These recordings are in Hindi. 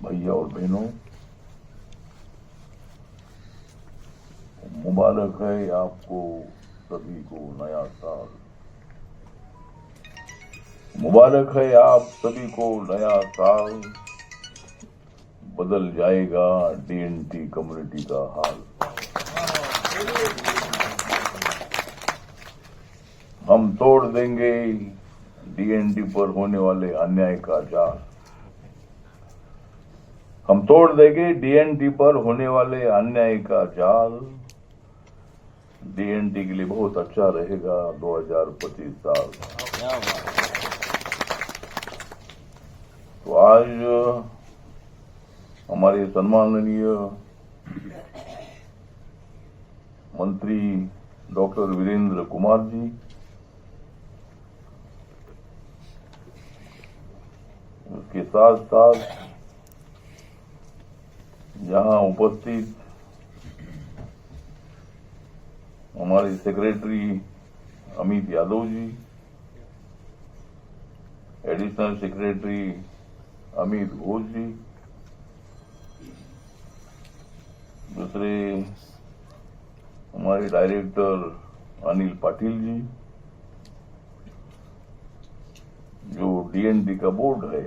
भैया और बहनों, मुबारक है आपको सभी को नया साल। मुबारक है आप सभी को नया साल। बदल जाएगा डीएनटी कम्युनिटी का हाल। हम तोड़ देंगे डीएनटी पर होने वाले अन्याय का जाल। हम तोड़ देंगे डीएनटी पर होने वाले अन्याय का जाल। डीएनटी के लिए बहुत अच्छा रहेगा 2025 साल। तो आज हमारे सम्माननीय मंत्री डॉक्टर वीरेंद्र कुमार जी, उसके साथ साथ यहाँ उपस्थित हमारे secretary Amit Yadav ji, additional secretary Amit Ghosh जी, दूसरे हमारे डायरेक्टर अनिल पाटिल जी, जो डीएनटी का बोर्ड है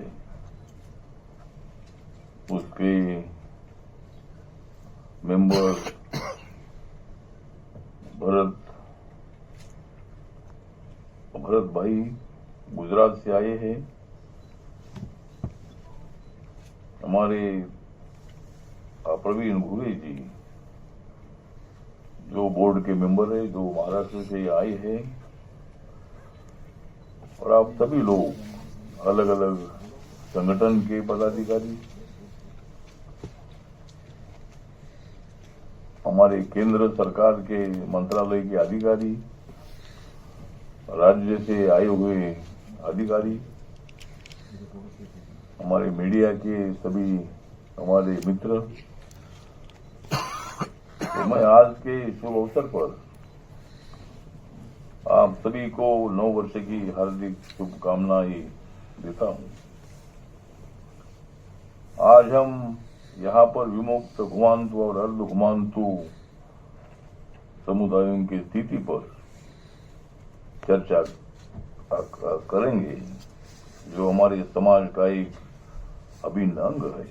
उसके मेंबर भरत भाई गुजरात से आए हैं। हमारे प्रवीण भूरे जी, जो बोर्ड के मेंबर है, जो महाराष्ट्र से आए हैं। और आप सभी लोग अलग अलग संगठन के पदाधिकारी, हमारे केंद्र सरकार के मंत्रालय के अधिकारी, राज्य से आए हुए अधिकारी, हमारे मीडिया के सभी हमारे मित्र, तो मैं आज के शुभ अवसर पर आप सभी को नव वर्ष की हार्दिक शुभकामनाएं देता हूं। आज हम यहाँ पर विमुक्त घुमांतु और अर्ध घुमांतु समुदायों की स्थिति पर चर्चा करेंगे, जो हमारे समाज का एक अभिन्न अंग है,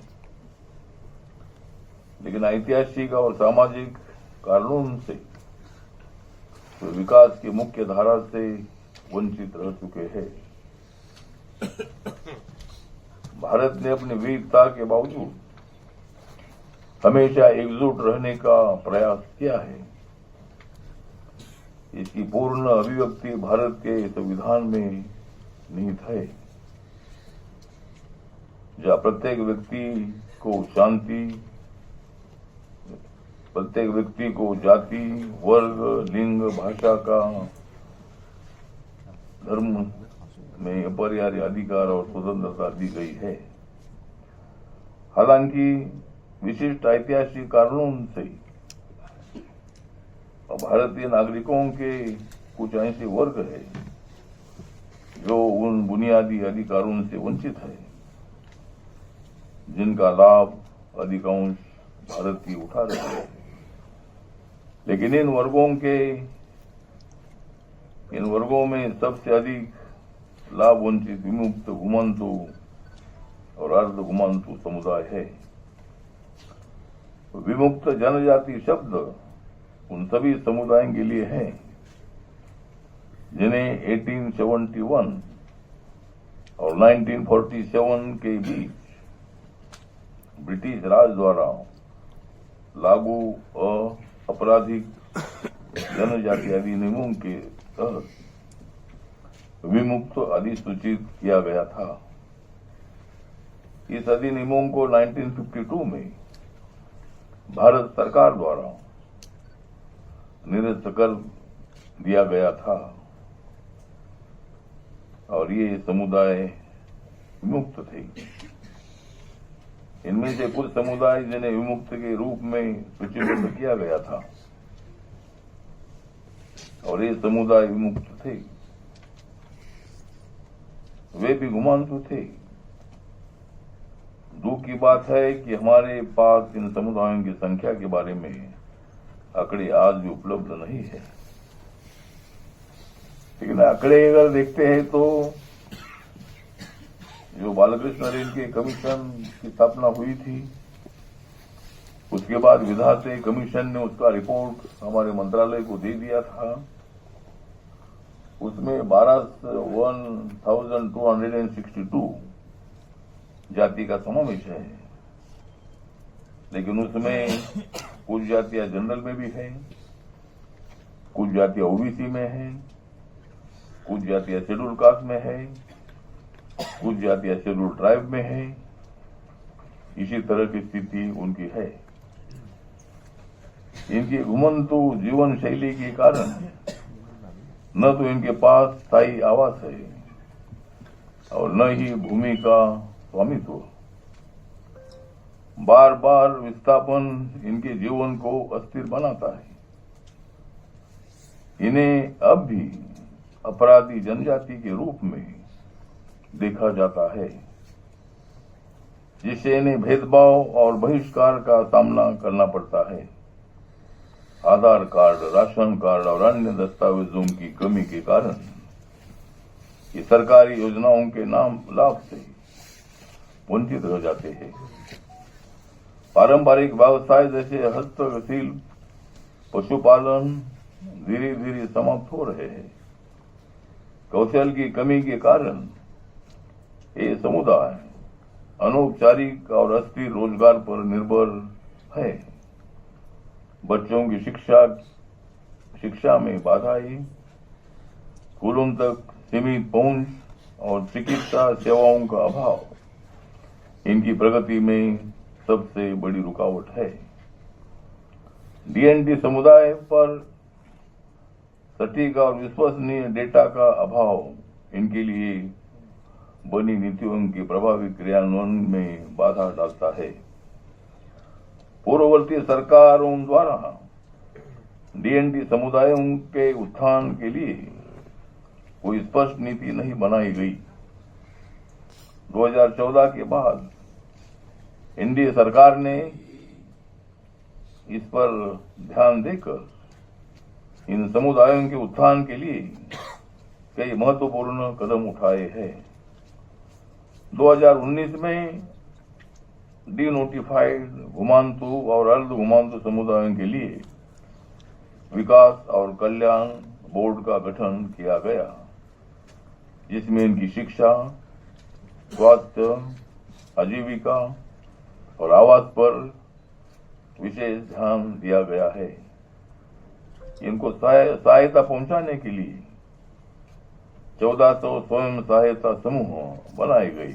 लेकिन ऐतिहासिक और सामाजिक कारणों से तो विकास की मुख्य धारा से वंचित रह चुके हैं। भारत ने अपनी वीरता के बावजूद हमेशा एकजुट रहने का प्रयास किया है। इसकी पूर्ण अभिव्यक्ति भारत के संविधान में निहित है, जहाँ प्रत्येक व्यक्ति को शांति, प्रत्येक व्यक्ति को जाति, वर्ग, लिंग, भाषा का, धर्म में अपरिहार्य अधिकार और स्वतंत्रता दी गई है। हालांकि विशिष्ट ऐतिहासिक कारणों से भारतीय नागरिकों के कुछ ऐसे वर्ग है जो उन बुनियादी अधिकारों से वंचित है जिनका लाभ अधिकांश भारतीय उठा रहे हैं। लेकिन इन वर्गों में सबसे अधिक लाभ वंचित विमुक्त घुमांतु और अर्ध घुमांतु समुदाय है। विमुक्त जनजाति शब्द उन सभी समुदायों के लिए है जिन्हें 1871 और 1947 के बीच ब्रिटिश राज द्वारा लागू आपराधिक जनजाति अधिनियमों के तहत विमुक्त अधिसूचित किया गया था। इस अधिनियमों को 1952 में भारत सरकार द्वारा निरस्त कर दिया गया था और ये समुदाय विमुक्त थे। इनमें से कुछ समुदाय जिन्हें विमुक्त के रूप में सूचीबद्ध किया गया था और ये समुदाय विमुक्त थे, वे भी घुमांतु थे। दुख की बात है कि हमारे पास इन समुदायों की संख्या के बारे में आंकड़े आज भी उपलब्ध नहीं है। लेकिन आंकड़े अगर देखते हैं तो जो बालकृष्ण रेड्डी कमीशन की स्थापना हुई थी, उसके बाद विधाते कमीशन ने उसका रिपोर्ट हमारे मंत्रालय को दे दिया था। उसमें 12,262 जाति का समावेश है, लेकिन उसमें कुछ जातियां जनरल में भी है, कुछ जातियां ओबीसी में है, कुछ जातियां शेड्यूल कास्ट में है, कुछ जातियां शेड्यूल ट्राइब में है। इसी तरह की स्थिति उनकी है। इनकी घुमंतु जीवन शैली के कारण न तो इनके पास स्थायी आवास है और न ही भूमि का स्वामित्व। बार बार विस्थापन इनके जीवन को अस्थिर बनाता है। इन्हें अब भी अपराधी जनजाति के रूप में देखा जाता है, जिससे इन्हें भेदभाव और बहिष्कार का सामना करना पड़ता है। आधार कार्ड, राशन कार्ड और अन्य दस्तावेजों की कमी के कारण ये सरकारी योजनाओं के नाम लाभ से वंचित रह जाते हैं। पारंपरिक व्यवसाय जैसे हस्तशिल्प, पशुपालन धीरे धीरे समाप्त हो रहे हैं। कौशल की कमी के कारण ये समुदाय अनौपचारिक और अस्थिर रोजगार पर निर्भर है। बच्चों की शिक्षा में बाधाएं, स्कूलों तक सीमित पहुंच और चिकित्सा सेवाओं का अभाव इनकी प्रगति में सबसे बड़ी रुकावट है। डीएनटी समुदाय पर सटीक और विश्वसनीय डेटा का अभाव इनके लिए बनी नीतियों के प्रभावी क्रियान्वयन में बाधा डालता है। पूर्ववर्ती सरकारों द्वारा डीएनटी समुदायों के उत्थान के लिए कोई स्पष्ट नीति नहीं बनाई गई। 2014 के बाद एनडीए सरकार ने इस पर ध्यान देकर इन समुदायों के उत्थान के लिए कई महत्वपूर्ण कदम उठाए हैं। 2019 में डिनोटिफाइड घुमांतु और अर्ध घुमांतु समुदायों के लिए विकास और कल्याण बोर्ड का गठन किया गया, जिसमें इनकी शिक्षा, स्वास्थ्य, आजीविका और आवास पर विशेष ध्यान दिया गया है। इनको सहायता पहुंचाने के लिए 1400 स्वयं सहायता समूह बनाए गए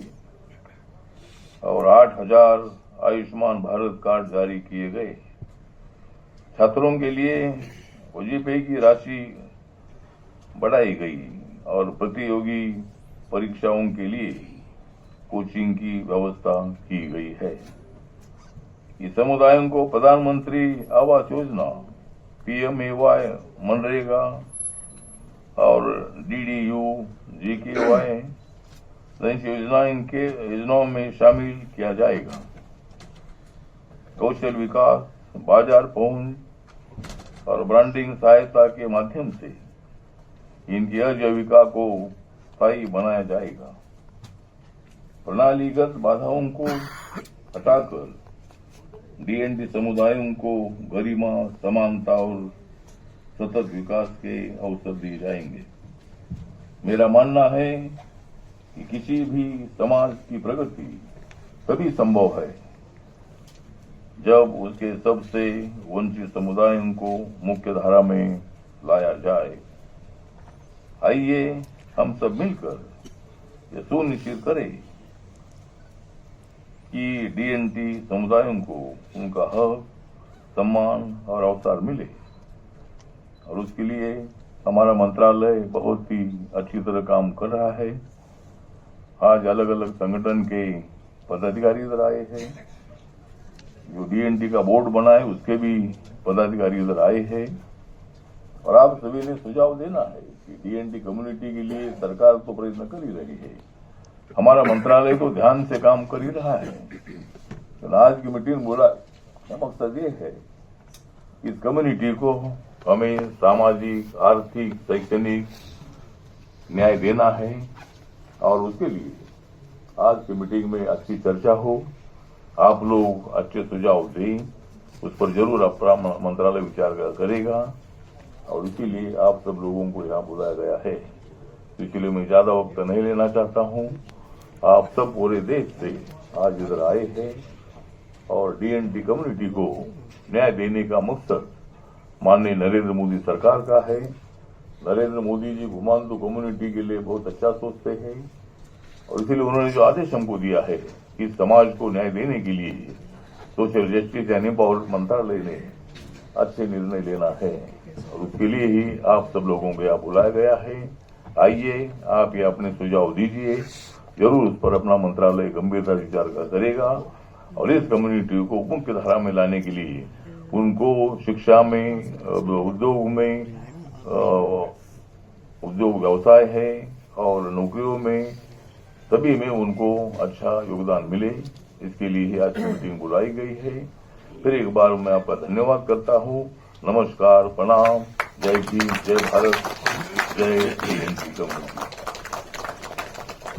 और 8000 आयुष्मान भारत कार्ड जारी किए गए। छात्रों के लिए वजीफे की राशि बढ़ाई गई और प्रतियोगी परीक्षाओं के लिए कोचिंग की व्यवस्था की गई है। इस समुदायों को प्रधानमंत्री आवास योजना, पीएमएवाई, मनरेगा और डीडीयू, जीकेवाई जैसी योजनाओं में शामिल किया जाएगा। कौशल विकास, बाजार पहुंच और ब्रांडिंग सहायता के माध्यम से इनकी आजीविका को स्थायी बनाया जाएगा। प्रणालीगत बाधाओं को हटाकर डीएनटी समुदायों को गरिमा, समानता और सतत विकास के अवसर दिए जाएंगे। मेरा मानना है कि किसी भी समाज की प्रगति तभी संभव है जब उसके सबसे वंचित समुदायों को मुख्य धारा में लाया जाए। आइए हम सब मिलकर यह सुनिश्चित करें कि डीएनटी समुदायों को उनका हक, सम्मान और अवसर मिले, और उसके लिए हमारा मंत्रालय बहुत ही अच्छी तरह काम कर रहा है। आज अलग अलग संगठन के पदाधिकारी इधर आए हैं, जो डीएनटी का बोर्ड बना है उसके भी पदाधिकारी इधर आए हैं, और आप सभी ने सुझाव देना है कि डीएनटी कम्युनिटी के लिए सरकार तो प्रयत्न कर ही रही है, हमारा मंत्रालय तो ध्यान से काम कर ही रहा है। तो आज की मीटिंग बोला मकसद ये है कि इस कम्युनिटी को हमें सामाजिक, आर्थिक, शैक्षणिक न्याय देना है और उसके लिए आज की मीटिंग में अच्छी चर्चा हो, आप लोग अच्छे सुझाव दें, उस पर जरूर अपना मंत्रालय विचार करेगा और इसीलिए आप सब लोगों को यहाँ बुलाया गया है। इसलिए मैं ज्यादा वक्त नहीं लेना चाहता हूँ। आप सब पूरे देश से आज इधर आए हैं और डीएनटी कम्युनिटी को न्याय देने का मकसद माननीय नरेंद्र मोदी सरकार का है। नरेंद्र मोदी जी घुमांतु कम्युनिटी के लिए बहुत अच्छा सोचते हैं और इसीलिए उन्होंने जो आदेश हमको दिया है कि समाज को न्याय देने के लिए सोशल जस्टिस एंड एम्पावरमेंट मंत्रालय ने अच्छे निर्णय लेना है और उसके लिए ही आप सब लोगों को यहाँ बुलाया गया है। आइए, आप ये अपने सुझाव दीजिए, जरूर उस पर अपना मंत्रालय गंभीरता से विचार करेगा और इस कम्युनिटी को मुख्य धारा में लाने के लिए उनको शिक्षा में, उद्योग व्यवसाय है और नौकरियों में सभी में उनको अच्छा योगदान मिले, इसके लिए ही आज की मीटिंग बुलाई गई है। फिर एक बार मैं आपका धन्यवाद करता हूँ। नमस्कार, प्रणाम, जय भीम, जय भारत, जय डीएनटी कम्युनिटी।